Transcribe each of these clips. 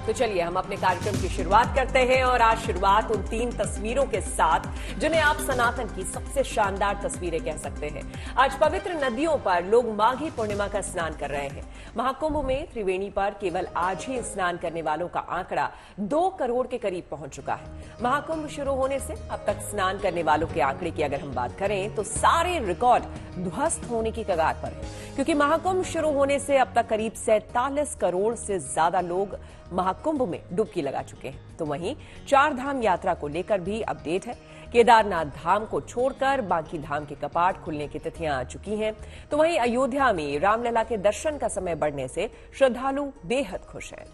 तो चलिए हम अपने कार्यक्रम की शुरुआत करते हैं और आज शुरुआत उन 3 तस्वीरों के साथ जिन्हें आप सनातन की सबसे शानदार तस्वीरें कह सकते हैं। आज पवित्र नदियों पर लोग माघी पूर्णिमा का स्नान कर रहे हैं। महाकुंभ में त्रिवेणी पर केवल आज ही स्नान करने वालों का आंकड़ा 2 करोड़ के करीब पहुंच चुका है। महाकुंभ शुरू होने से अब तक स्नान करने वालों के आंकड़े की अगर हम बात करें तो सारे रिकॉर्ड ध्वस्त होने की कगार पर है, क्योंकि महाकुंभ शुरू होने से अब तक करीब 47 करोड़ से ज्यादा लोग महाकुंभ में डुबकी लगा चुके हैं। तो वहीं 4 धाम यात्रा को लेकर भी अपडेट है। केदारनाथ धाम को छोड़कर बाकी धाम के कपाट खुलने की तिथियां आ चुकी हैं। तो वहीं अयोध्या में रामलला के दर्शन का समय बढ़ने से श्रद्धालु बेहद खुश हैं।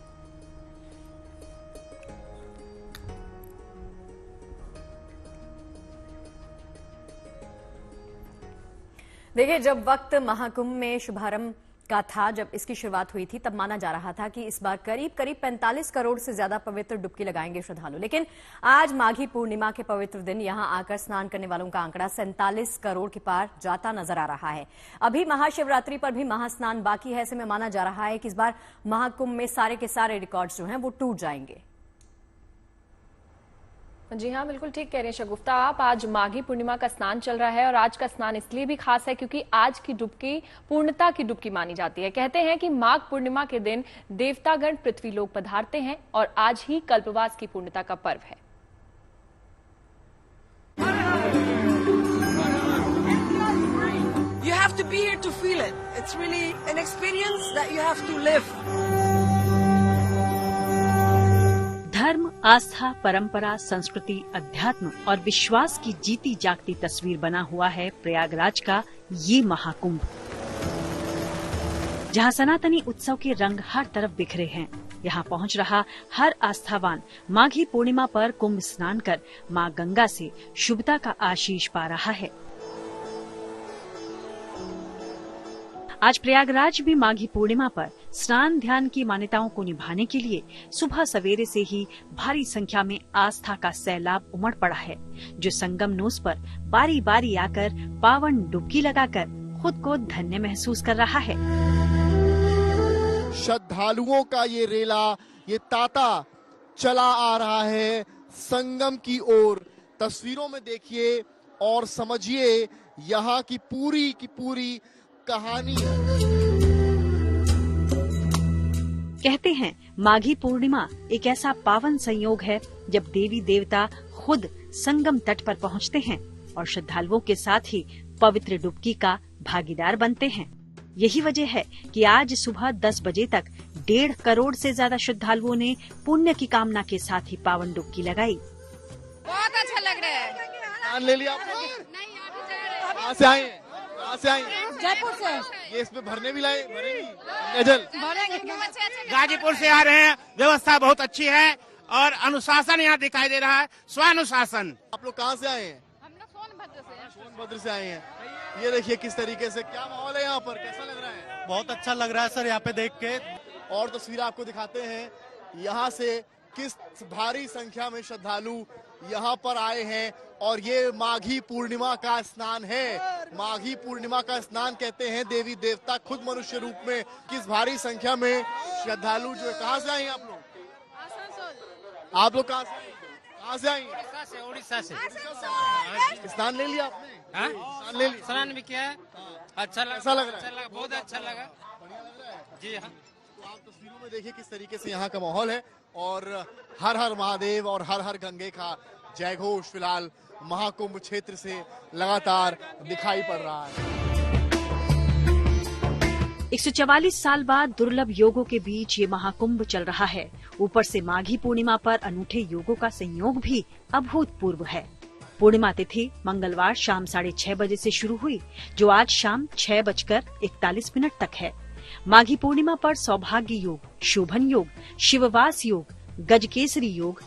देखिए, जब वक्त महाकुंभ में शुभारंभ का था, जब इसकी शुरुआत हुई थी, तब माना जा रहा था कि इस बार करीब 45 करोड़ से ज्यादा पवित्र डुबकी लगाएंगे श्रद्धालु। लेकिन आज माघी पूर्णिमा के पवित्र दिन यहां आकर स्नान करने वालों का आंकड़ा 47 करोड़ के पार जाता नजर आ रहा है। अभी महाशिवरात्रि पर भी महास्नान बाकी है। ऐसे में माना जा रहा है कि इस बार महाकुंभ में सारे के सारे रिकॉर्ड्स जो हैं वो टूट जाएंगे। जी हाँ, बिल्कुल ठीक कह रहे हैं शगुफ्ता आप। आज माघी पूर्णिमा का स्नान चल रहा है और आज का स्नान इसलिए भी खास है क्योंकि आज की डुबकी पूर्णता की डुबकी मानी जाती है। कहते हैं कि माघ पूर्णिमा के दिन देवतागण पृथ्वी लोक पधारते हैं और आज ही कल्पवास की पूर्णता का पर्व है। You have to be here to feel it. It's really an experience that you have to live. धर्म, आस्था, परंपरा, संस्कृति, अध्यात्म और विश्वास की जीती जागती तस्वीर बना हुआ है प्रयागराज का ये महाकुंभ, जहां सनातनी उत्सव के रंग हर तरफ बिखरे हैं। यहां पहुंच रहा हर आस्थावान माघी पूर्णिमा पर कुंभ स्नान कर मां गंगा से शुभता का आशीष पा रहा है। आज प्रयागराज भी माघी पूर्णिमा पर स्नान ध्यान की मान्यताओं को निभाने के लिए सुबह सवेरे से ही भारी संख्या में आस्था का सैलाब उमड़ पड़ा है, जो संगम नोस पर बारी बारी आकर पावन डुबकी लगाकर खुद को धन्य महसूस कर रहा है। श्रद्धालुओं का ये रेला, ये तांता चला आ रहा है संगम की ओर। तस्वीरों में देखिए और समझिए यहाँ की पूरी कहानी है। कहते हैं माघी पूर्णिमा एक ऐसा पावन संयोग है जब देवी देवता खुद संगम तट पर पहुंचते हैं और श्रद्धालुओं के साथ ही पवित्र डुबकी का भागीदार बनते हैं। यही वजह है कि आज सुबह 10 बजे तक 1.5 करोड़ से ज्यादा श्रद्धालुओं ने पुण्य की कामना के साथ ही पावन डुबकी लगाई। बहुत अच्छा लग रहा है। स्नान ले लिया आपने? कहाँ से आए हैं? कहाँ से आए हैं? जयपुर से। ये इसमें भरने भी लाए? भरेंगे? गाजीपुर से आ रहे हैं। व्यवस्था बहुत अच्छी है और अनुशासन यहाँ दिखाई दे रहा है, स्वानुशासन। आप लोग कहाँ से आए हैं? हम लोग सोनभद्र से। सोनभद्र से आए हैं। ये देखिए किस तरीके से, क्या माहौल है यहाँ पर, कैसा लग रहा है? बहुत अच्छा लग रहा है सर यहाँ पे देख के। और तस्वीर आपको दिखाते हैं यहाँ से किस भारी संख्या में श्रद्धालु यहाँ पर आए हैं और ये माघी पूर्णिमा का स्नान है। माघी पूर्णिमा का स्नान कहते हैं देवी देवता खुद मनुष्य रूप में। किस भारी संख्या में श्रद्धालु जो, कहाँ से आए हैं आप लोग? आप लोग कहाँ से आए? कहाँ से आए? उड़ीसा से। स्नान ले लिया आपने? स्नान ले लिया? स्नान भी किया है। अच्छा लग रहा है? बहुत अच्छा लगा। जी हाँ। तो आप तस्वीरों में देखिए किस तरीके से यहाँ का माहौल है और हर हर महादेव और हर हर गंगे का जय घोष फिलहाल महाकुंभ क्षेत्र से लगातार दिखाई पड़ रहा है। 144 साल बाद दुर्लभ योगों के बीच ये महाकुंभ चल रहा है। ऊपर से माघी पूर्णिमा पर अनूठे योगों का संयोग भी अभूतपूर्व है। पूर्णिमा तिथि मंगलवार शाम 6:30 बजे से शुरू हुई, जो आज शाम 6:41 तक है। माघी पूर्णिमा पर सौभाग्य योग, शोभन योग, शिववास योग, गजकेसरी योग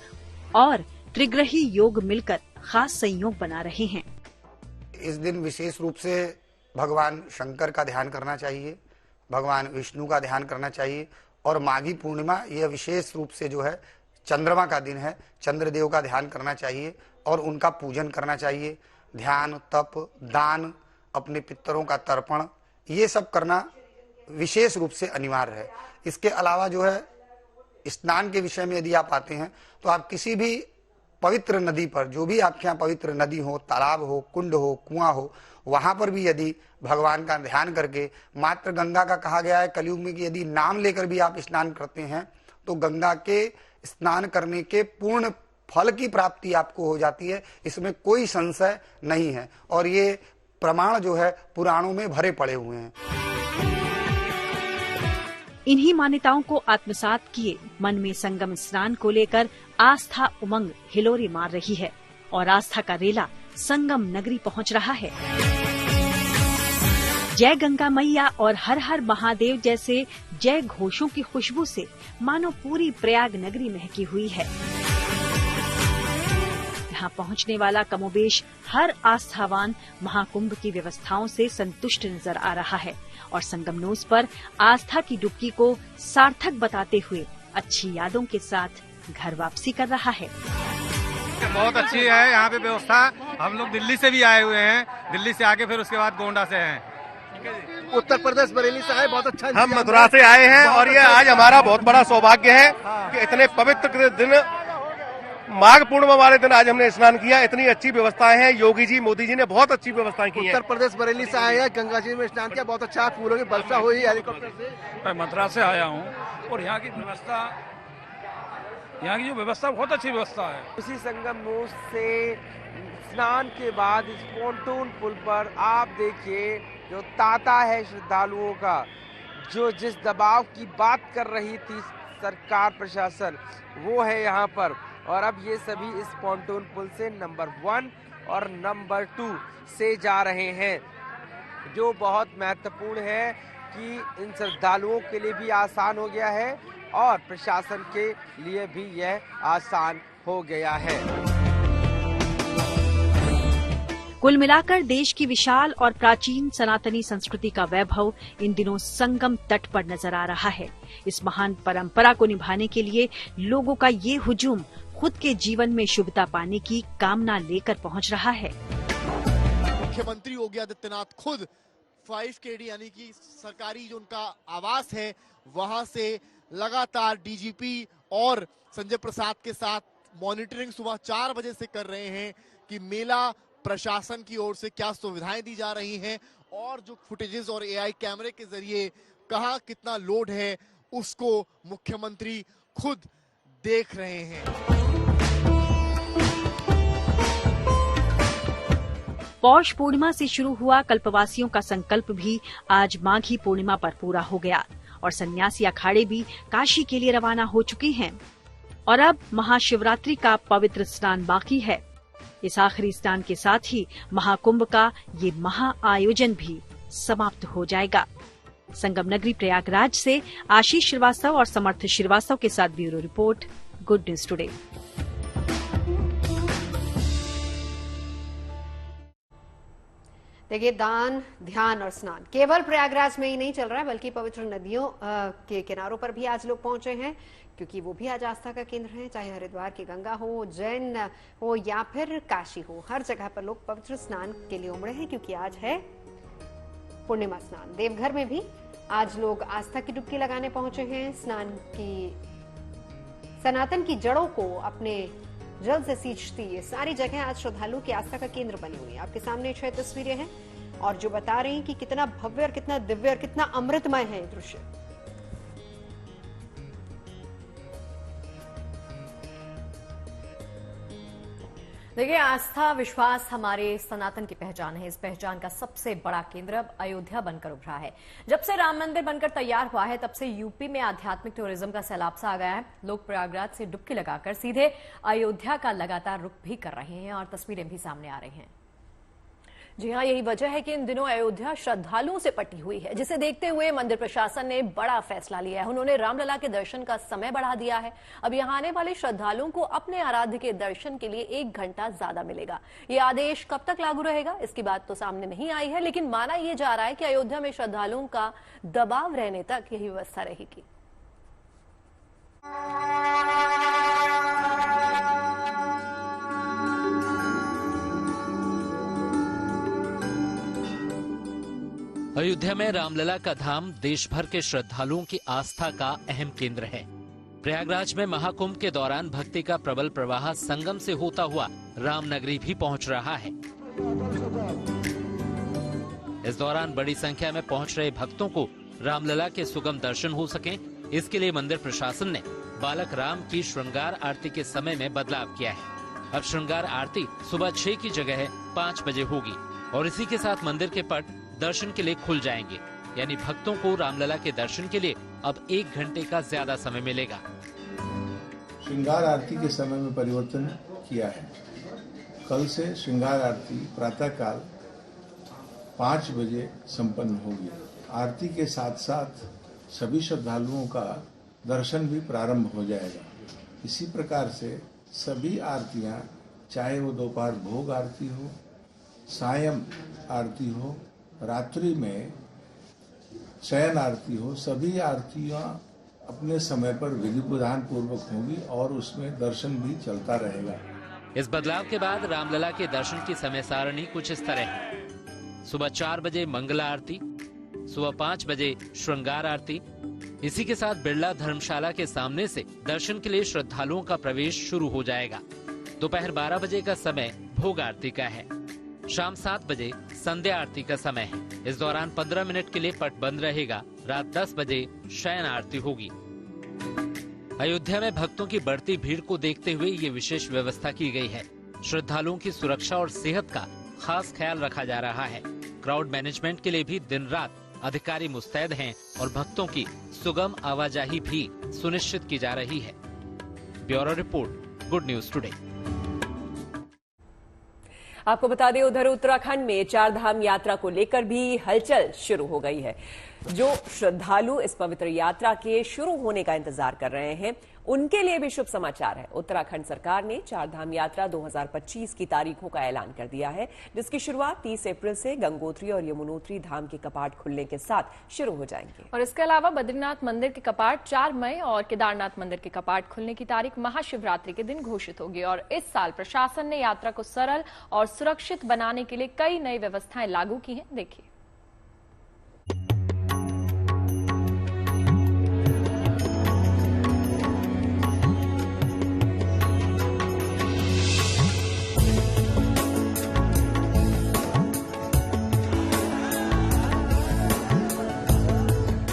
और त्रिग्रही योग मिलकर खास संयोग बना रहे हैं। इस दिन विशेष रूप से भगवान शंकर का ध्यान करना चाहिए, भगवान विष्णु का ध्यान करना चाहिए और माघी पूर्णिमा यह विशेष रूप से जो है चंद्रमा का दिन है। चंद्रदेव का ध्यान करना चाहिए और उनका पूजन करना चाहिए। ध्यान, तप, दान, अपने पितरों का तर्पण, ये सब करना विशेष रूप से अनिवार्य है। इसके अलावा जो है स्नान के विषय में यदि आप आते हैं तो आप किसी भी पवित्र नदी पर, जो भी आपके यहाँ पवित्र नदी हो, तालाब हो, कुंड हो, कुआं हो, वहां पर भी यदि भगवान का ध्यान करके, मात्र गंगा का कहा गया है कलयुग में कि यदि नाम लेकर भी आप स्नान करते हैं तो गंगा के स्नान करने के पूर्ण फल की प्राप्ति आपको हो जाती है। इसमें कोई संशय नहीं है और ये प्रमाण जो है पुराणों में भरे पड़े हुए हैं। इन्हीं मान्यताओं को आत्मसात किए मन में संगम स्नान को लेकर आस्था उमंग हिलोरे मार रही है और आस्था का रेला संगम नगरी पहुंच रहा है। जय गंगा मैया और हर हर महादेव जैसे जय घोषों की खुशबू से मानो पूरी प्रयाग नगरी महकी हुई है। यहाँ पहुंचने वाला कमोबेश हर आस्थावान महाकुंभ की व्यवस्थाओं से संतुष्ट नजर आ रहा है और संगमनोस पर आस्था की डुबकी को सार्थक बताते हुए अच्छी यादों के साथ घर वापसी कर रहा है। बहुत अच्छी है यहाँ पे व्यवस्था। हम लोग दिल्ली से भी आए हुए हैं, दिल्ली से आके फिर उसके बाद गोंडा से हैं। उत्तर प्रदेश बरेली से आए, बहुत अच्छा। हम मथुरा से आए हैं और ये आज हमारा बहुत बड़ा सौभाग्य है कि इतने पवित्र दिन, माघ पूर्णिमा वाले दिन आज हमने स्नान किया। इतनी अच्छी व्यवस्थाएं हैं, योगी जी, मोदी जी ने बहुत अच्छी व्यवस्थाएं की हैं। उत्तर प्रदेश बरेली से आए हैं, गंगा जी में स्नान किया, बहुत अच्छा। फूलों की वर्षा हुई हेलीकॉप्टर से। मैं मथुरा से आया हूँ और यहाँ की जो व्यवस्था बहुत अच्छी व्यवस्था है। उसी संगमनोस से स्नान के बाद इस पोंटून पुल पर आप देखिए जो तांता है श्रद्धालुओं का, जो जिस दबाव की बात कर रही थी सरकार प्रशासन, वो है यहाँ पर। और अब ये सभी इस पोंटून पुल से नंबर 1 और नंबर 2 से जा रहे हैं, जो बहुत महत्वपूर्ण है कि इन श्रद्धालुओं के लिए भी आसान हो गया है और प्रशासन के लिए भी यह आसान हो गया है। कुल मिलाकर देश की विशाल और प्राचीन सनातनी संस्कृति का वैभव इन दिनों संगम तट पर नजर आ रहा है। इस महान परंपरा को निभाने के लिए लोगों का ये हुजूम खुद के जीवन में शुभता पाने की कामना लेकर पहुंच रहा है। मुख्यमंत्री योगी आदित्यनाथ खुद 5KD यानी कि सरकारी जो उनका आवास है वहां से लगातार डीजीपी और संजय प्रसाद के साथ मॉनिटरिंग सुबह 4 बजे से कर रहे हैं कि मेला प्रशासन की ओर से क्या सुविधाएं दी जा रही हैं और जो फुटेजेस और AI कैमरे के जरिए कहां कितना लोड है उसको मुख्यमंत्री खुद देख रहे हैं। पौष पूर्णिमा से शुरू हुआ कल्पवासियों का संकल्प भी आज माघी पूर्णिमा पर पूरा हो गया और सन्यासी अखाड़े भी काशी के लिए रवाना हो चुके हैं और अब महाशिवरात्रि का पवित्र स्नान बाकी है। इस आखिरी स्नान के साथ ही महाकुंभ का ये महा आयोजन भी समाप्त हो जाएगा। संगम नगरी प्रयागराज से आशीष श्रीवास्तव और समर्थ श्रीवास्तव के साथ bureau report, good news today. देखिए, दान, ध्यान और स्नान केवल प्रयागराज में ही नहीं चल रहा है, बल्कि पवित्र नदियों के किनारों पर भी आज लोग पहुंचे हैं, क्योंकि वो भी आज आस्था का केंद्र है। चाहे हरिद्वार की गंगा हो, उज्जैन हो या फिर काशी हो, हर जगह पर लोग पवित्र स्नान के लिए उमड़े हैं, क्योंकि आज है पूर्णिमा स्नान। देवघर में भी आज लोग आस्था की डुबकी लगाने पहुंचे हैं। स्नान की सनातन की जड़ों को अपने जल से सींचती ये सारी जगह आज श्रद्धालुओं की आस्था का केंद्र बनी हुई है। आपके सामने 6 तस्वीरें हैं और जो बता रही हैं कि कितना भव्य और कितना दिव्य और कितना अमृतमय है ये दृश्य। देखिए, आस्था विश्वास हमारे सनातन की पहचान है। इस पहचान का सबसे बड़ा केंद्र अब अयोध्या बनकर उभरा है। जब से राम मंदिर बनकर तैयार हुआ है, तब से यूपी में आध्यात्मिक टूरिज्म का सैलाब सा आ गया है। लोग प्रयागराज से डुबकी लगाकर सीधे अयोध्या का लगातार रुख भी कर रहे हैं और तस्वीरें भी सामने आ रही हैं। जी हां, यही वजह है कि इन दिनों अयोध्या श्रद्धालुओं से पटी हुई है, जिसे देखते हुए मंदिर प्रशासन ने बड़ा फैसला लिया है। उन्होंने रामलला के दर्शन का समय बढ़ा दिया है। अब यहां आने वाले श्रद्धालुओं को अपने आराध्य के दर्शन के लिए 1 घंटा ज्यादा मिलेगा। ये आदेश कब तक लागू रहेगा, इसकी बात तो सामने नहीं आई है, लेकिन माना यह जा रहा है कि अयोध्या में श्रद्धालुओं का दबाव रहने तक यही व्यवस्था रहेगी। अयोध्या में रामलला का धाम देश भर के श्रद्धालुओं की आस्था का अहम केंद्र है। प्रयागराज में महाकुंभ के दौरान भक्ति का प्रबल प्रवाह संगम से होता हुआ रामनगरी भी पहुंच रहा है। इस दौरान बड़ी संख्या में पहुंच रहे भक्तों को रामलला के सुगम दर्शन हो सकें, इसके लिए मंदिर प्रशासन ने बालक राम की श्रृंगार आरती के समय में बदलाव किया है। अब श्रृंगार आरती सुबह 6 की जगह 5 बजे होगी और इसी के साथ मंदिर के पट दर्शन के लिए खुल जाएंगे, यानी भक्तों को रामलला के दर्शन के लिए अब 1 घंटे का ज्यादा समय मिलेगा। श्रृंगार आरती के समय में परिवर्तन किया है। कल से श्रृंगार आरती प्रातःकाल 5 बजे संपन्न होगी। आरती के साथ साथ सभी श्रद्धालुओं का दर्शन भी प्रारंभ हो जाएगा। इसी प्रकार से सभी आरतियां, चाहे वो दोपहर भोग आरती हो, सायं आरती हो, रात्रि में शयन आरती हो, सभी आरतियां अपने समय पर विधि विधान पूर्वक होंगी और उसमें दर्शन भी चलता रहेगा। इस बदलाव के बाद रामलला के दर्शन की समय सारणी कुछ इस तरह है। सुबह 4 बजे मंगला आरती, सुबह 5 बजे श्रृंगार आरती। इसी के साथ बिरला धर्मशाला के सामने से दर्शन के लिए श्रद्धालुओं का प्रवेश शुरू हो जाएगा। दोपहर 12 बजे का समय भोग आरती का है। शाम 7 बजे संध्या आरती का समय है। इस दौरान 15 मिनट के लिए पट बंद रहेगा। रात 10 बजे शयन आरती होगी। अयोध्या में भक्तों की बढ़ती भीड़ को देखते हुए ये विशेष व्यवस्था की गई है। श्रद्धालुओं की सुरक्षा और सेहत का खास ख्याल रखा जा रहा है। क्राउड मैनेजमेंट के लिए भी दिन रात अधिकारी मुस्तैद हैं और भक्तों की सुगम आवाजाही भी सुनिश्चित की जा रही है। Bureau report, good news today. आपको बता दें, उधर उत्तराखंड में 4 धाम यात्रा को लेकर भी हलचल शुरू हो गई है। जो श्रद्धालु इस पवित्र यात्रा के शुरू होने का इंतजार कर रहे हैं, उनके लिए भी शुभ समाचार है। उत्तराखंड सरकार ने 4 धाम यात्रा 2025 की तारीखों का ऐलान कर दिया है, जिसकी शुरुआत 30 अप्रैल से गंगोत्री और यमुनोत्री धाम के कपाट खुलने के साथ शुरू हो जाएंगे। और इसके अलावा बद्रीनाथ मंदिर के कपाट 4 मई और केदारनाथ मंदिर के कपाट खुलने की तारीख महाशिवरात्रि के दिन घोषित होगी। और इस साल प्रशासन ने यात्रा को सरल और सुरक्षित बनाने के लिए कई नई व्यवस्थाएं लागू की हैं। देखिए।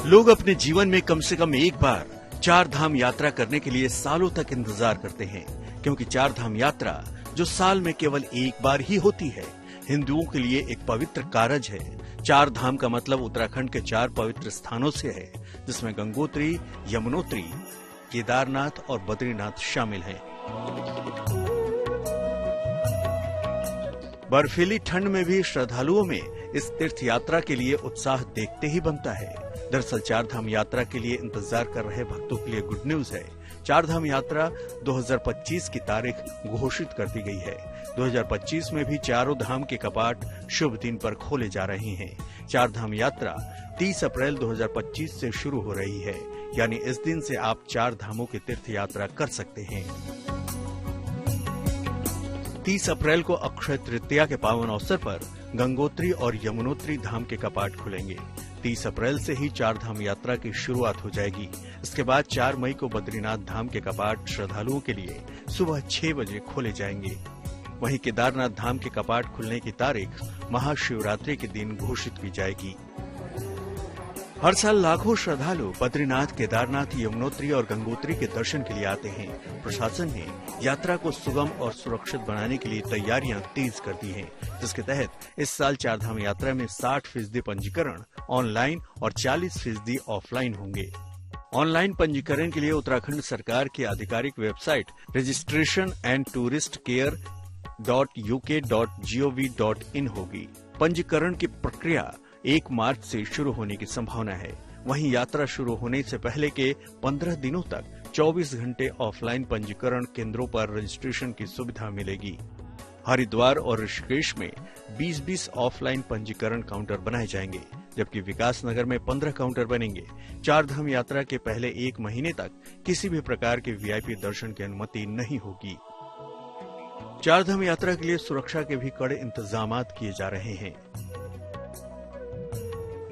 लोग अपने जीवन में कम से कम एक बार 4 धाम यात्रा करने के लिए सालों तक इंतजार करते हैं, क्योंकि 4 धाम यात्रा जो साल में केवल एक बार ही होती है, हिंदुओं के लिए एक पवित्र कारज है। 4 धाम का मतलब उत्तराखंड के 4 पवित्र स्थानों से है, जिसमें गंगोत्री, यमुनोत्री, केदारनाथ और बद्रीनाथ शामिल हैं। बर्फीली ठंड में भी श्रद्धालुओं में इस तीर्थ यात्रा के लिए उत्साह देखते ही बनता है। दरअसल 4 धाम यात्रा के लिए इंतजार कर रहे भक्तों के लिए गुड न्यूज है। 4 धाम यात्रा 2025 की तारीख घोषित कर दी गई है। 2025 में भी चारों धाम के कपाट शुभ दिन पर खोले जा रहे हैं। 4 धाम यात्रा 30 अप्रैल 2025 से शुरू हो रही है, यानी इस दिन से आप 4 धामों की तीर्थ यात्रा कर सकते हैं। 30 अप्रैल को अक्षय तृतीया के पावन अवसर पर गंगोत्री और यमुनोत्री धाम के कपाट खुलेंगे। 30 अप्रैल से ही 4 धाम यात्रा की शुरुआत हो जाएगी। इसके बाद 4 मई को बद्रीनाथ धाम के कपाट श्रद्धालुओं के लिए सुबह 6 बजे खोले जाएंगे। वहीं केदारनाथ धाम के कपाट खुलने की तारीख महाशिवरात्रि के दिन घोषित की जाएगी। हर साल लाखों श्रद्धालु बद्रीनाथ, केदारनाथ, यमुनोत्री और गंगोत्री के दर्शन के लिए आते हैं। प्रशासन ने यात्रा को सुगम और सुरक्षित बनाने के लिए तैयारियां तेज कर दी हैं, जिसके तहत इस साल 4 धाम यात्रा में 60% पंजीकरण ऑनलाइन और 40% ऑफलाइन होंगे। ऑनलाइन पंजीकरण के लिए उत्तराखंड सरकार की आधिकारिक वेबसाइट registration&touristcare.uk.gov.in होगी। पंजीकरण की प्रक्रिया 1 मार्च से शुरू होने की संभावना है। वहीं यात्रा शुरू होने से पहले के 15 दिनों तक 24 घंटे ऑफलाइन पंजीकरण केंद्रों पर रजिस्ट्रेशन की सुविधा मिलेगी। हरिद्वार और ऋषिकेश में 20-20 ऑफलाइन पंजीकरण काउंटर बनाए जाएंगे, जबकि विकास नगर में 15 काउंटर बनेंगे। 4 धाम यात्रा के पहले 1 महीने तक किसी भी प्रकार के वीआईपी दर्शन की अनुमति नहीं होगी। 4 धाम यात्रा के लिए सुरक्षा के भी कड़े इंतजाम किए जा रहे हैं,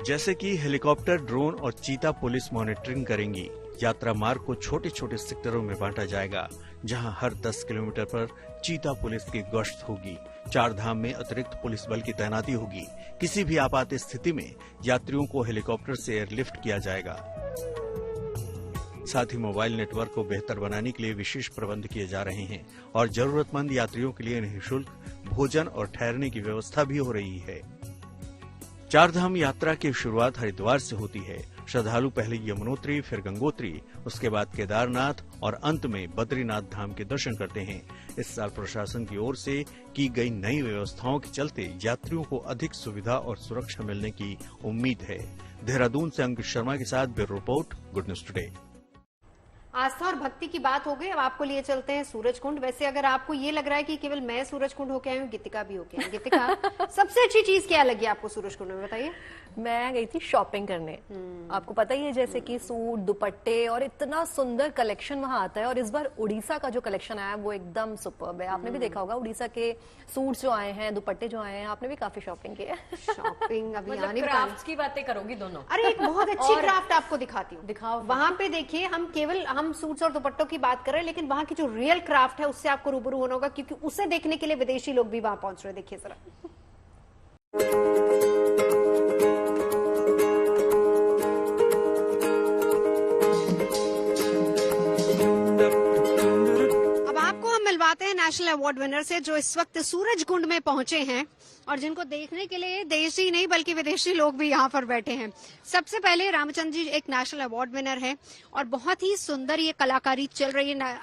जैसे कि हेलीकॉप्टर, ड्रोन और चीता पुलिस मॉनिटरिंग करेंगी। यात्रा मार्ग को छोटे छोटे सेक्टरों में बांटा जाएगा, जहां हर 10 किलोमीटर पर चीता पुलिस की गश्त होगी। 4 धाम में अतिरिक्त पुलिस बल की तैनाती होगी। किसी भी आपात स्थिति में यात्रियों को हेलीकॉप्टर से एयरलिफ्ट किया जाएगा। साथ ही मोबाइल नेटवर्क को बेहतर बनाने के लिए विशेष प्रबंध किए जा रहे हैं और जरूरतमंद यात्रियों के लिए निःशुल्क भोजन और ठहरने की व्यवस्था भी हो रही है। 4 धाम यात्रा की शुरुआत हरिद्वार से होती है। श्रद्धालु पहले यमुनोत्री, फिर गंगोत्री, उसके बाद केदारनाथ और अंत में बद्रीनाथ धाम के दर्शन करते हैं। इस साल प्रशासन की ओर से की गई नई व्यवस्थाओं के चलते यात्रियों को अधिक सुविधा और सुरक्षा मिलने की उम्मीद है। देहरादून से अंकित शर्मा के साथ bureau report, good news today. आस्था और भक्ति की बात हो गई, अब आपको लिए चलते हैं सूरजकुंड। वैसे अगर आपको ये लग रहा है कि केवल मैं सूरजकुंड होके आई हूँ, गीतिका भी होके आई। गीतिका, सबसे अच्छी चीज क्या लगी आपको सूरजकुंड में, बताइए। मैं गई थी शॉपिंग करने। आपको पता ही है जैसे कि सूट, दुपट्टे और इतना सुंदर कलेक्शन वहां आता है। और इस बार उड़ीसा का जो कलेक्शन आया है वो एकदम सुपर्ब है। आपने भी देखा होगा उड़ीसा के सूट्स जो आए हैं, दुपट्टे जो आए हैं, आपने भी काफी शॉपिंग की है। शॉपिंग अभी मतलब क्राफ्ट्स की बातें करोगी दोनों। अरे एक बहुत अच्छी क्राफ्ट आपको दिखाती हूँ, दिखाओ। वहां पे देखिए, हम सूट्स और दुपट्टों की बात कर रहे हैं, लेकिन वहां की जो रियल क्राफ्ट है उससे आपको रूबरू होना होगा, क्योंकि उसे देखने के लिए विदेशी लोग भी वहां पहुंच रहे हैं। देखिए जरा। अब आपको हम मिलवाते हैं नेशनल अवार्ड विनर से, जो इस वक्त सूरजकुंड में पहुंचे हैं और जिनको देखने के लिए देशी नहीं बल्कि विदेशी लोग भी यहाँ पर बैठे हैं। सबसे पहले रामचंद्र जी एक नेशनल अवार्ड विनर है और बहुत ही सुंदर ये कलाकारी चल रही है।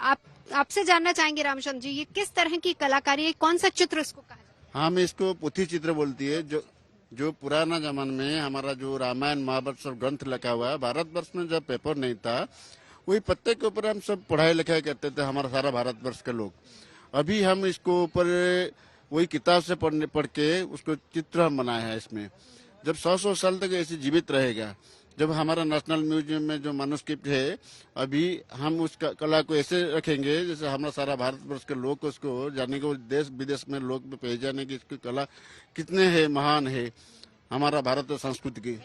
आपसे जानना चाहेंगे रामचंद्र जी, ये किस तरह की कलाकारी है, कौन सा चित्र इसको कहा जाता है? हम इसको पुथी चित्र बोलती है। जो पुराना जमाने में हमारा जो रामायण महाभारत सब ग्रंथ लिखा हुआ है, भारतवर्ष में जब पेपर नहीं था, वही पत्ते के ऊपर हम सब पढ़ाई लिखाई करते थे, हमारा सारा भारतवर्ष के लोग। अभी हम इसको ऊपर वही किताब से पढ़ के उसको चित्र हम बनाए हैं। इसमें जब 100 साल तक ऐसे जीवित रहेगा, जब हमारा नेशनल म्यूजियम में जो मैन्युस्क्रिप्ट है, अभी हम उस कला को ऐसे रखेंगे जैसे हमारा सारा भारतवर्ष के लोग उसको जाने को, देश विदेश में लोग पहचाने की इसकी कला कितने है, महान है हमारा भारत संस्कृति की।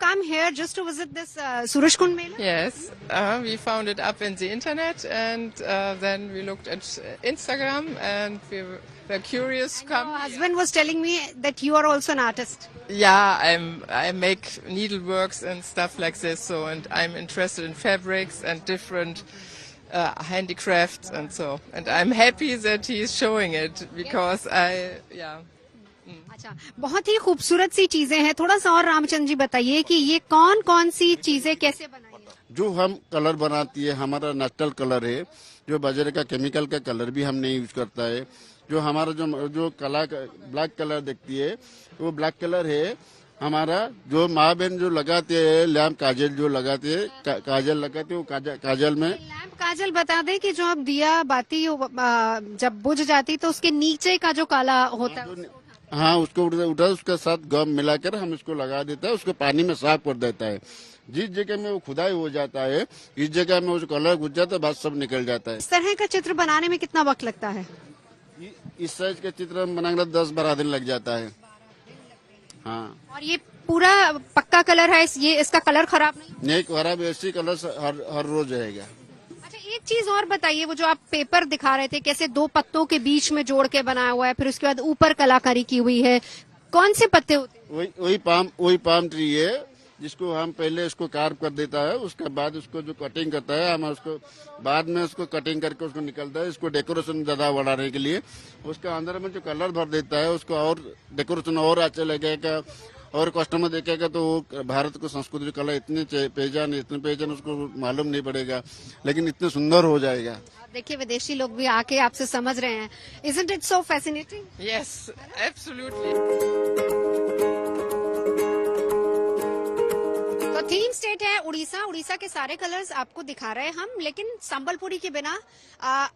Come here just to visit this Surajkund Mela? Yes, we found it up in the internet and then we looked at Instagram and we were curious to come. Your husband was telling me that you are also an artist. Yeah, I make needleworks and stuff like this, so, and I'm interested in fabrics and different handicrafts and so, and I'm happy that he is showing it because अच्छा, बहुत ही खूबसूरत सी चीजें हैं। थोड़ा सा और रामचंद्र जी बताइए कि ये कौन कौन सी चीजें कैसे बनाई है? जो हम कलर बनाती है, हमारा नेचुरल कलर है, जो बाजार का केमिकल का कलर भी हम नहीं यूज करता है। जो हमारा जो कला ब्लैक कलर देखती है, वो ब्लैक कलर है हमारा। जो माँ बहन जो लगाते हैं लैम्प काजल, जो लगाते हैं काजल लगाते हैं, वो काजल में लैम्प काजल बता दें कि जो अब दिया बाती जब बुझ जाती तो उसके नीचे का जो काला होता है, हाँ, उसको उठा उसके साथ गम मिलाकर हम इसको लगा देता है, उसको पानी में साफ कर देता है। जिस जगह में वो खुदाई हो जाता है, इस जगह में उसको कलर घुस जाता है, बात सब निकल जाता है। इस तरह का चित्र बनाने में कितना वक्त लगता है? इस साइज का चित्र बनाने 10-12 दिन लग जाता है। हाँ, और ये पूरा पक्का कलर है, ये इसका कलर खराब नहीं खराब, ऐसी कलर हर रोज रहेगा। एक चीज और बताइए, वो जो आप पेपर दिखा रहे थे, कैसे 2 पत्तों के बीच में जोड़ के बनाया हुआ है, फिर उसके बाद ऊपर कलाकारी की हुई है, कौन से पत्ते होते हैं? वही पाम ट्री है, जिसको हम पहले इसको कार्व कर देता है, उसके बाद उसको जो कटिंग करता है, हम उसको बाद में उसको कटिंग करके उसको निकलता है, इसको डेकोरेशन ज्यादा बढ़ाने के लिए। उसके अंदर में जो कलर भर देता है, उसको और डेकोरेशन और अच्छा लगेगा और कस्टमर देखेगा तो भारत को संस्कृति कला इतनी पहचान उसको मालूम नहीं पड़ेगा, लेकिन इतने सुंदर हो जाएगा। देखिए विदेशी लोग भी आके आपसे समझ रहे हैं। Isn't it so fascinating? Yes, absolutely. तो थीम स्टेट है उड़ीसा। उड़ीसा के सारे कलर्स आपको दिखा रहे हैं हम, लेकिन संबलपुरी के बिना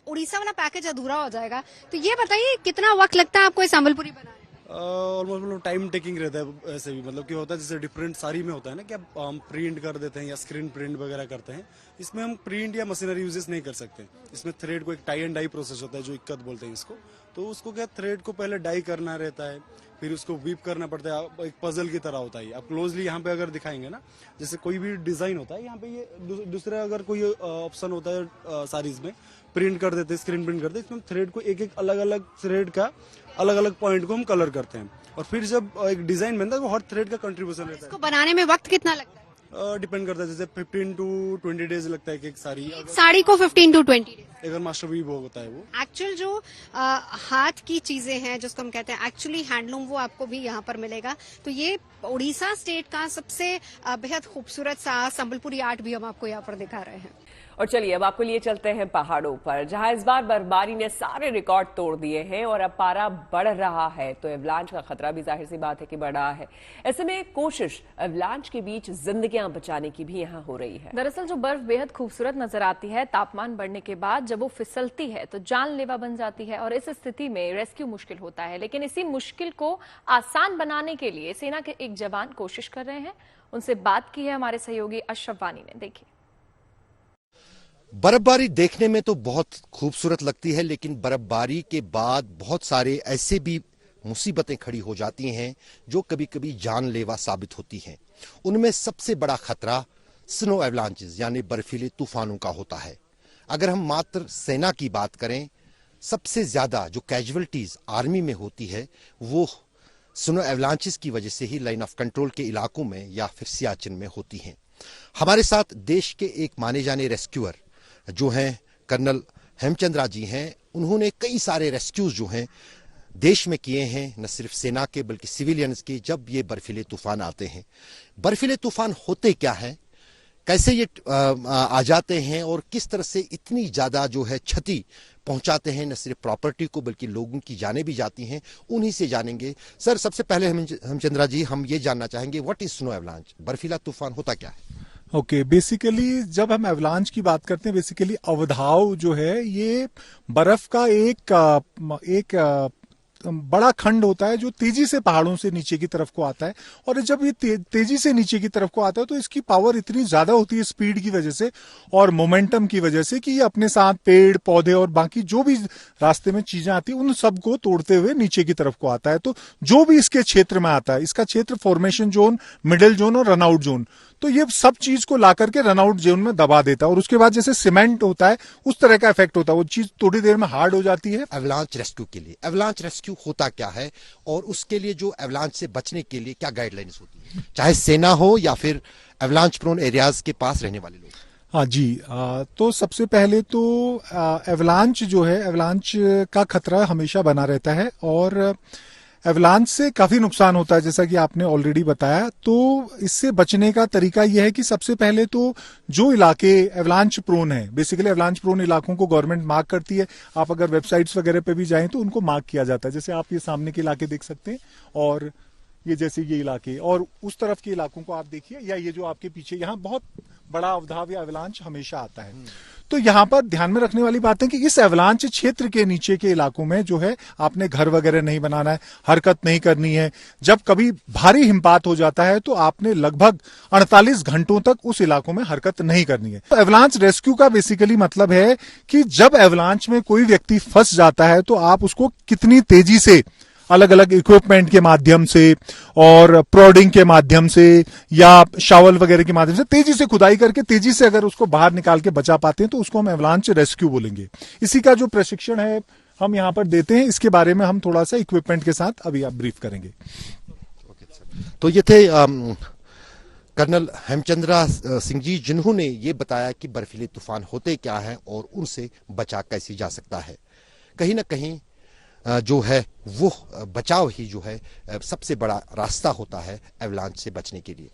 उड़ीसा वाला पैकेज अधूरा हो जाएगा। तो ये बताइए कितना वक्त लगता है आपको संबलपुरी बनाने? ऑलमोस्ट मतलब टाइम टेकिंग रहता है। ऐसे भी मतलब कि होता है जैसे डिफरेंट साड़ी में होता है ना कि हम प्रिंट कर देते हैं या स्क्रीन प्रिंट वगैरह करते हैं, इसमें हम प्रिंट या मशीनरी यूजेस नहीं कर सकते। इसमें थ्रेड को एक टाई एंड डाई प्रोसेस होता है, जो इक्कत बोलते हैं इसको। तो उसको क्या थ्रेड को पहले डाई करना रहता है, फिर उसको वीप करना पड़ता है, एक पजल की तरह होता है। आप क्लोजली यहाँ पे अगर दिखाएंगे ना, जैसे कोई भी डिजाइन होता है यहाँ पे, ये दूसरा अगर कोई ऑप्शन होता है साड़ीज में, प्रिंट कर देते हैं, स्क्रीन प्रिंट करते हैं, इसमें थ्रेड को एक एक अलग अलग थ्रेड का अलग अलग पॉइंट को हम कलर करते हैं, और फिर जब एक डिजाइन बनता है वो हर थ्रेड का कंट्रीब्यूशन रहता है। इसको बनाने में वक्त कितना लगता है? डिपेंड करता है, जैसे 15 to 20 डेज लगता है एक साड़ी को 15 to 20 डेज अगर मास्टर वीव होता है वो। एक्चुअल जो हाथ की चीजें हैं जिसको हम कहते हैं एक्चुअली हैंडलूम, वो आपको भी यहाँ पर मिलेगा। तो ये उड़ीसा स्टेट का सबसे बेहद खूबसूरत सा संबलपुरी आर्ट भी हम आपको यहाँ पर दिखा रहे हैं। और चलिए अब आपको लिए चलते हैं पहाड़ों पर, जहां इस बार बर्फबारी ने सारे रिकॉर्ड तोड़ दिए हैं और अब पारा बढ़ रहा है, तो एवलांच का खतरा भी जाहिर सी बात है कि बढ़ रहा है। ऐसे में कोशिश एवलांच के बीच जिंदगियां बचाने की भी यहां हो रही है। दरअसल जो बर्फ बेहद खूबसूरत नजर आती है, तापमान बढ़ने के बाद जब वो फिसलती है तो जानलेवा बन जाती है और इस स्थिति में रेस्क्यू मुश्किल होता है। लेकिन इसी मुश्किल को आसान बनाने के लिए सेना के एक जवान कोशिश कर रहे हैं। उनसे बात की है हमारे सहयोगी अशरफ वानी ने। देखिए, बर्फबारी देखने में तो बहुत खूबसूरत लगती है, लेकिन बर्फबारी के बाद बहुत सारे ऐसे भी मुसीबतें खड़ी हो जाती हैं जो कभी कभी जानलेवा साबित होती हैं। उनमें सबसे बड़ा खतरा स्नो एवलांचेस यानी बर्फीले तूफानों का होता है। अगर हम मात्र सेना की बात करें, सबसे ज्यादा जो कैजुअलिटीज आर्मी में होती है वो स्नो एवलांचेस की वजह से ही लाइन ऑफ कंट्रोल के इलाकों में या फिर सियाचिन में होती हैं। हमारे साथ देश के एक माने जाने रेस्क्यूअर जो हैं कर्नल हेमचंद्रा जी हैं। उन्होंने कई सारे रेस्क्यूज जो हैं देश में किए हैं, न सिर्फ सेना के बल्कि सिविलियंस के, जब ये बर्फीले तूफान आते हैं। बर्फीले तूफान होते क्या है, कैसे ये आ जाते हैं और किस तरह से इतनी ज्यादा जो है क्षति पहुंचाते हैं, न सिर्फ प्रॉपर्टी को बल्कि लोगों की जानें भी जाती हैं, उन्हीं से जानेंगे। सर, सबसे पहले हेमचंद्रा जी, हम ये जानना चाहेंगे व्हाट इज स्नो एवलांच, बर्फीला तूफान होता क्या है? ओके, बेसिकली जब हम एवलांच की बात करते हैं, बेसिकली अवधाव जो है ये बर्फ का एक बड़ा खंड होता है जो तेजी से पहाड़ों से नीचे की तरफ को आता है। और जब ये तेजी से नीचे की तरफ को आता है तो इसकी पावर इतनी ज्यादा होती है स्पीड की वजह से और मोमेंटम की वजह से कि ये अपने साथ पेड़ पौधे और बाकी जो भी रास्ते में चीजें आती है उन सबको तोड़ते हुए नीचे की तरफ को आता है। तो जो भी इसके क्षेत्र में आता है, इसका क्षेत्र फॉर्मेशन जोन, मिडिल जोन और रनआउट जोन, तो ये सब चीज को ला करके रनआउट जोन में दबा देता है और उसके बाद जैसे सीमेंट होता है उस तरह का इफेक्ट होता है, वो चीज थोड़ी देर में हार्ड हो जाती है। एवलांच रेस्क्यू के लिए, एवलांच रेस्क्यू होता क्या है और उसके लिए जो एवलांच से बचने के लिए क्या गाइडलाइंस होती है, चाहे सेना हो या फिर एवलांच प्रोन एरियाज के पास रहने वाले लोग? हाँ जी, तो सबसे पहले तो एवलांच जो है, एवलांच का खतरा हमेशा बना रहता है और एवलांच से काफी नुकसान होता है, जैसा कि आपने ऑलरेडी बताया। तो इससे बचने का तरीका यह है कि सबसे पहले तो जो इलाके एवलांच प्रोन है, बेसिकली एवलांच प्रोन इलाकों को गवर्नमेंट मार्क करती है। आप अगर वेबसाइट्स वगैरह पे भी जाएं तो उनको मार्क किया जाता है। जैसे आप ये सामने के इलाके देख सकते हैं और ये जैसे ये इलाके और उस तरफ के इलाकों को आप देखिए, या ये जो आपके पीछे, यहाँ बहुत बड़ा अवधाव या एवलांच हमेशा आता है। तो यहाँ पर ध्यान में रखने वाली बात है कि इस एवलांच क्षेत्र के नीचे के इलाकों में जो है आपने घर वगैरह नहीं बनाना है, हरकत नहीं करनी है। जब कभी भारी हिमपात हो जाता है तो आपने लगभग 48 घंटों तक उस इलाकों में हरकत नहीं करनी है। तो एवलांच रेस्क्यू का बेसिकली मतलब है कि जब एवलांच में कोई व्यक्ति फंस जाता है तो आप उसको कितनी तेजी से अलग अलग इक्विपमेंट के माध्यम से और प्रोडिंग के माध्यम से या शावल वगैरह के माध्यम से तेजी से खुदाई करके तेजी से अगर उसको बाहर निकाल के बचा पाते हैं तो उसको हम एवलांच रेस्क्यू बोलेंगे। इसी का जो प्रशिक्षण है हम यहाँ पर देते हैं, इसके बारे में हम थोड़ा सा इक्विपमेंट के साथ अभी आप ब्रीफ करेंगे। तो ये थे कर्नल हेमचंद्रा सिंह जी, जिन्होंने ये बताया कि बर्फीले तूफान होते क्या है और उनसे बचा कैसे जा सकता है। कहीं ना कहीं जो है वो बचाव ही जो है सबसे बड़ा रास्ता होता है एवलांच से बचने के लिए।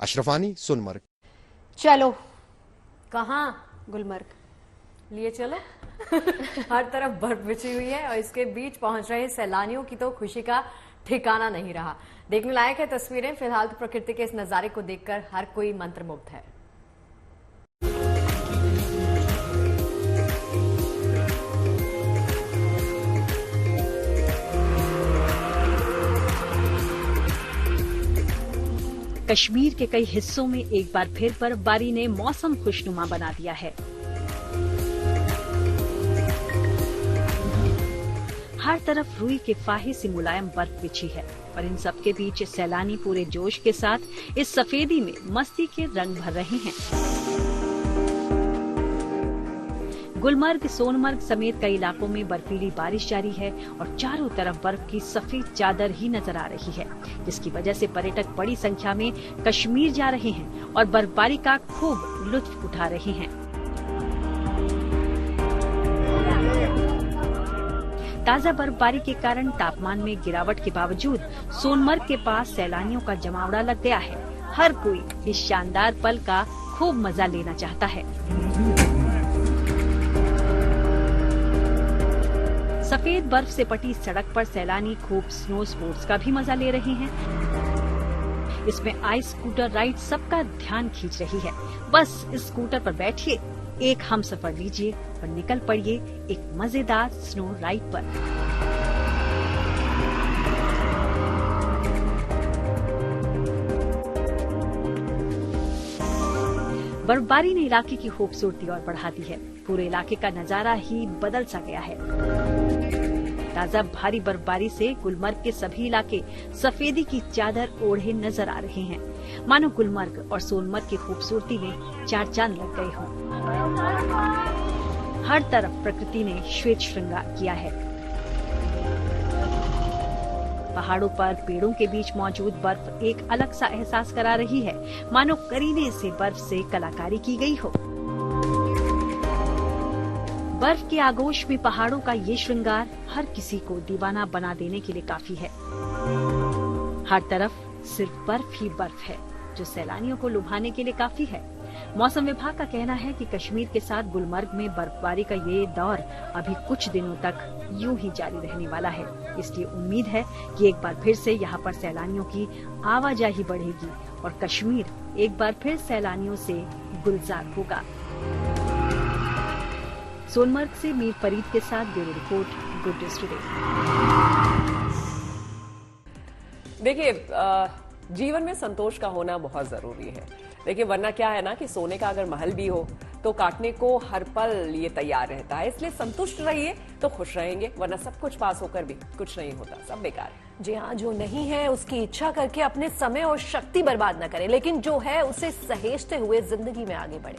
अशरफ वानी, सोनमर्ग। चलो कहाँ? गुलमर्ग लिए चलो। हर तरफ बर्फ बिछी हुई है और इसके बीच पहुंच रहे सैलानियों की तो खुशी का ठिकाना नहीं रहा। देखने लायक है तस्वीरें। फिलहाल तो प्रकृति के इस नजारे को देखकर हर कोई मंत्रमुग्ध है। कश्मीर के कई हिस्सों में एक बार फिर बर्फबारी ने मौसम खुशनुमा बना दिया है। हर तरफ रुई के फाहे से मुलायम बर्फ बिछी है और इन सब के बीच सैलानी पूरे जोश के साथ इस सफेदी में मस्ती के रंग भर रहे हैं। गुलमर्ग, सोनमर्ग समेत कई इलाकों में बर्फीली बारिश जारी है और चारों तरफ बर्फ की सफेद चादर ही नजर आ रही है, जिसकी वजह से पर्यटक बड़ी संख्या में कश्मीर जा रहे हैं और बर्फबारी का खूब लुत्फ उठा रहे हैं। ताजा बर्फबारी के कारण तापमान में गिरावट के बावजूद सोनमर्ग के पास सैलानियों का जमावड़ा लग गया है। हर कोई इस शानदार पल का खूब मजा लेना चाहता है। सफेद बर्फ से पटी सड़क पर सैलानी खूब स्नो स्पोर्ट्स का भी मजा ले रहे हैं। इसमें आइस स्कूटर राइड सबका ध्यान खींच रही है। बस इस स्कूटर पर बैठिए, एक हमसफर लीजिए और निकल पड़िए एक मजेदार स्नो राइड पर। बर्फबारी ने इलाके की खूबसूरती और बढ़ा दी है। पूरे इलाके का नजारा ही बदल सा गया है। ताजा भारी बर्फबारी से गुलमर्ग के सभी इलाके सफेदी की चादर ओढ़े नजर आ रहे हैं, मानो गुलमर्ग और सोनमर्ग की खूबसूरती में चार चांद लग गए हों। हर तरफ प्रकृति ने श्वेत श्रृंगार किया है। पहाड़ों पर पेड़ों के बीच मौजूद बर्फ एक अलग सा एहसास करा रही है, मानो करीने से बर्फ से कलाकारी की गई हो। बर्फ के आगोश में पहाड़ों का ये श्रृंगार हर किसी को दीवाना बना देने के लिए काफी है। हर तरफ सिर्फ बर्फ ही बर्फ है, जो सैलानियों को लुभाने के लिए काफी है। मौसम विभाग का कहना है कि कश्मीर के साथ गुलमर्ग में बर्फबारी का ये दौर अभी कुछ दिनों तक यूं ही जारी रहने वाला है। इसलिए उम्मीद है कि एक बार फिर से यहाँ पर सैलानियों की आवाजाही बढ़ेगी और कश्मीर एक बार फिर सैलानियों से गुलजार होगा। सोनमर्ग से मीर फरीद के साथ bureau report, good news today. देखिए, जीवन में संतोष का होना बहुत जरूरी है। देखिए, वरना क्या है ना कि सोने का अगर महल भी हो तो काटने को हर पल ये तैयार रहता है। इसलिए संतुष्ट रहिए तो खुश रहेंगे, वरना सब कुछ पास होकर भी कुछ नहीं होता, सब बेकार है। जी हाँ, जो नहीं है उसकी इच्छा करके अपने समय और शक्ति बर्बाद न करें, लेकिन जो है उसे सहेजते हुए जिंदगी में आगे बढ़े।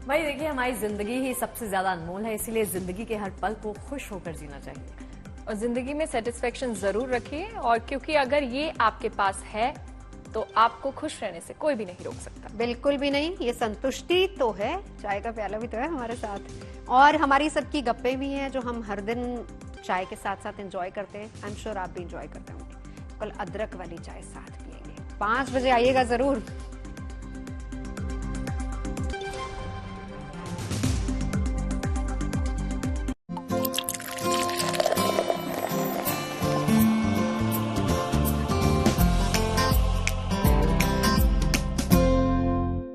भाई देखिए, हमारी जिंदगी ही सबसे ज्यादा अनमोल है, इसीलिए जिंदगी के हर पल को खुश होकर जीना चाहिए और जिंदगी में सेटिस्फेक्शन जरूर रखिए। और क्योंकि अगर ये आपके पास है तो आपको खुश रहने से कोई भी नहीं रोक सकता। बिल्कुल भी नहीं, ये संतुष्टि तो है। चाय का प्याला भी तो है हमारे साथ और हमारी सबकी गप्पे भी हैं जो हम हर दिन चाय के साथ साथ एंजॉय करते हैं। आई एम श्योर आप भी एंजॉय करते होंगे। कल अदरक वाली चाय साथ पिएंगे। 5 बजे आइएगा जरूर।